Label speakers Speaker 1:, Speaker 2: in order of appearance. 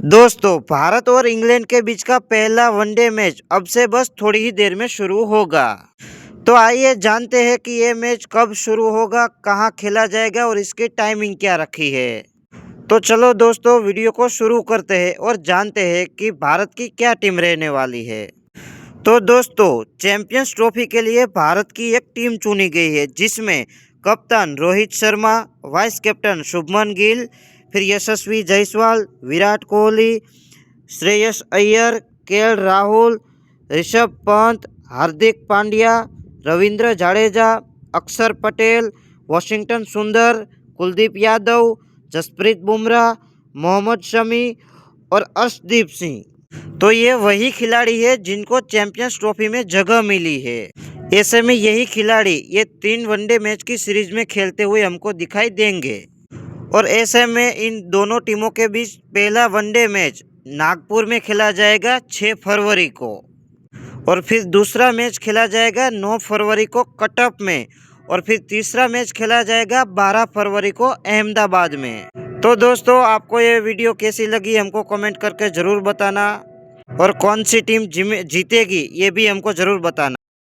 Speaker 1: दोस्तों, भारत और इंग्लैंड के बीच का पहला वनडे मैच अब से बस थोड़ी ही देर में शुरू होगा। तो आइए जानते हैं कि ये मैच कब शुरू होगा, कहां खेला जाएगा और इसकी टाइमिंग क्या रखी है। तो चलो दोस्तों, वीडियो को शुरू करते हैं और जानते हैं कि भारत की क्या टीम रहने वाली है। तो दोस्तों, चैंपियंस ट्रॉफी के लिए भारत की एक टीम चुनी गई है, जिसमें कप्तान रोहित शर्मा, वाइस कैप्टन शुभमन गिल, फिर यशस्वी जायसवाल, विराट कोहली, श्रेयस अय्यर, केएल राहुल, ऋषभ पंत, हार्दिक पांड्या, रविंद्र जाडेजा, अक्षर पटेल, वॉशिंगटन सुंदर, कुलदीप यादव, जसप्रीत बुमराह, मोहम्मद शमी और अर्शदीप सिंह। तो ये वही खिलाड़ी है जिनको चैंपियंस ट्रॉफी में जगह मिली है। ऐसे में यही खिलाड़ी ये 3 वनडे मैच की सीरीज में खेलते हुए हमको दिखाई देंगे। और ऐसे में इन दोनों टीमों के बीच पहला वनडे मैच नागपुर में खेला जाएगा 6 फरवरी को, और फिर दूसरा मैच खेला जाएगा 9 फरवरी को कटक में, और फिर तीसरा मैच खेला जाएगा 12 फरवरी को अहमदाबाद में। तो दोस्तों, आपको ये वीडियो कैसी लगी हमको कमेंट करके ज़रूर बताना, और कौन सी टीम जीतेगी ये भी हमको ज़रूर बताना।